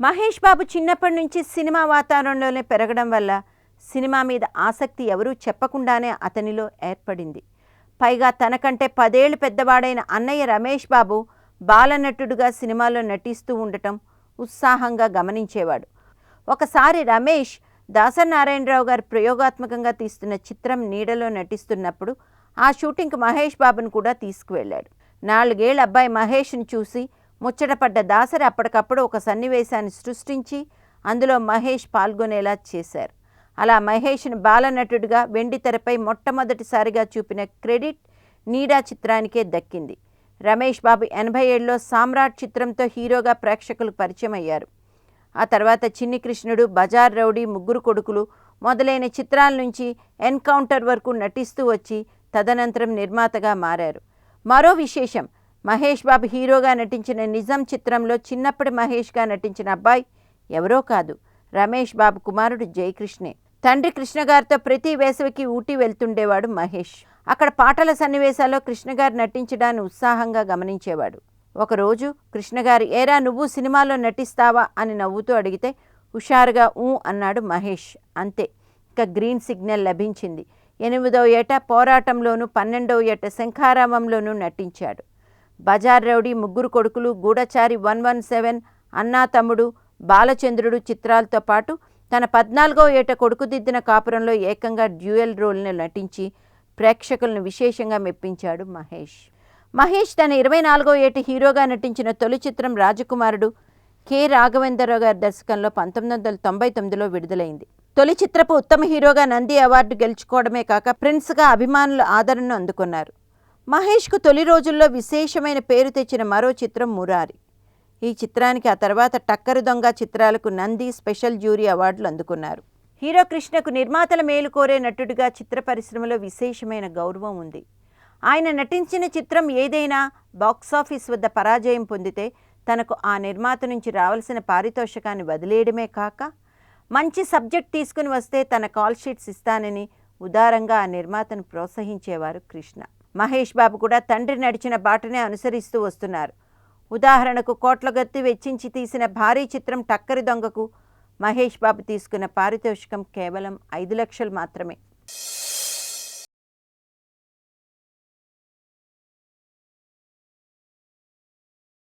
మహేష్ బాబు చిన్నప్పటి నుంచి సినిమా వాతావరణంలోనే పెరగడం వల్ల సినిమా మీద ఆసక్తి ఎవరూ చెప్పకుండానే అతనిలో ఏర్పడింది. పైగా తనకంటే 10 ఏళ్లు పెద్దవాడైన అన్నయ్య రమేష్ బాబు బాలనటుడుగా సినిమాలో నటిస్తూ ఉండటం ఉత్సాహంగా గమనించేవాడు. ఒకసారి రమేష్ దాసరి నారాయణరావు గారు ప్రయోగాత్మకంగా తీస్తున్న చిత్రం నీడలో నటిస్తున్నప్పుడు ఆ షూటింగ్కి మహేష్ బాబును కూడా తీసుకువెళ్ళాడు. 4 ఏళ్ల అబ్బాయి మహేష్ను చూసి ముచ్చటపడ్డ దాసరి అప్పటికప్పుడు ఒక సన్నివేశాన్ని సృష్టించి అందులో మహేష్ పాల్గొనేలా చేశారు. అలా మహేష్ను బాలనటుడిగా వెండితెరపై మొట్టమొదటిసారిగా చూపిన క్రెడిట్ నీడా చిత్రానికే దక్కింది. రమేష్ బాబు 87లో సామ్రాట్ చిత్రంతో హీరోగా ప్రేక్షకులకు పరిచయం అయ్యారు. ఆ తర్వాత చిన్ని కృష్ణుడు, బజార్ రౌడీ, ముగ్గురు కొడుకులు మొదలైన చిత్రాల నుంచి ఎన్కౌంటర్ వరకు నటిస్తూ వచ్చి తదనంతరం నిర్మాతగా మారారు. మరో విశేషం, మహేష్ బాబు హీరోగా నటించిన నిజం చిత్రంలో చిన్నప్పటి మహేష్గా నటించిన అబ్బాయి ఎవరో కాదు, రమేష్ బాబు కుమారుడు జయకృష్ణే. తండ్రి కృష్ణగారితో ప్రతి వేసవికి ఊటీ వెళ్తుండేవాడు మహేష్. అక్కడ పాటల సన్నివేశాల్లో కృష్ణగారు నటించడాన్ని ఉత్సాహంగా గమనించేవాడు. ఒకరోజు కృష్ణగారు, ఏరా నువ్వు సినిమాలో నటిస్తావా అని నవ్వుతూ అడిగితే హుషారుగా ఊ అన్నాడు మహేష్. అంతే, ఇక గ్రీన్ సిగ్నల్ లభించింది. 8వ ఏట పోరాటంలోనూ 12వ ఏట శంఖారావంలోనూ నటించాడు. బజార్ రౌడీ, ముగ్గురు కొడుకులు, గూఢచారి 117, అన్నా తమ్ముడు, బాలచంద్రుడు చిత్రాలతో పాటు తన 14వ ఏట కొడుకుదిద్దిన కాపురంలో ఏకంగా డ్యూయల్ రోల్ను నటించి ప్రేక్షకులను విశేషంగా మెప్పించాడు మహేష్. మహేష్ తన 24వ ఏట హీరోగా నటించిన తొలి చిత్రం రాజకుమారుడు కె. రాఘవేంద్రరావు గారి దర్శకంలో 1999లో విడుదలైంది. తొలి చిత్రపు ఉత్తమ హీరోగా నంది అవార్డు గెలుచుకోవడమే కాక ప్రిన్స్గా అభిమానుల ఆదరణను అందుకున్నారు. మహేష్కు తొలి రోజుల్లో విశేషమైన పేరు తెచ్చిన మరో చిత్రం మురారి. ఈ చిత్రానికి ఆ తర్వాత టక్కరు దొంగ చిత్రాలకు నంది స్పెషల్ జ్యూరీ అవార్డులు అందుకున్నారు. హీరో కృష్ణకు నిర్మాతల మేలు కోరే నటుడిగా చిత్ర పరిశ్రమలో విశేషమైన గౌరవం ఉంది. ఆయన నటించిన చిత్రం ఏదైనా బాక్సాఫీస్ వద్ద పరాజయం పొందితే తనకు ఆ నిర్మాత నుంచి రావాల్సిన పారితోషికాన్ని వదిలేయడమే కాక మంచి సబ్జెక్ట్ తీసుకుని వస్తే తన కాల్ షీట్స్ ఇస్తానని ఉదారంగా ఆ నిర్మాతను ప్రోత్సహించేవారు కృష్ణ. మహేష్ బాబు కూడా తండ్రి నడిచిన బాటనే అనుసరిస్తూ వస్తున్నారు. ఉదాహరణకు కోట్లగత్తి వెచ్చించి తీసిన భారీ చిత్రం టక్కరి దొంగకు మహేష్ బాబు తీసుకున్న పారితోషికం కేవలం 5 లక్షలు మాత్రమే.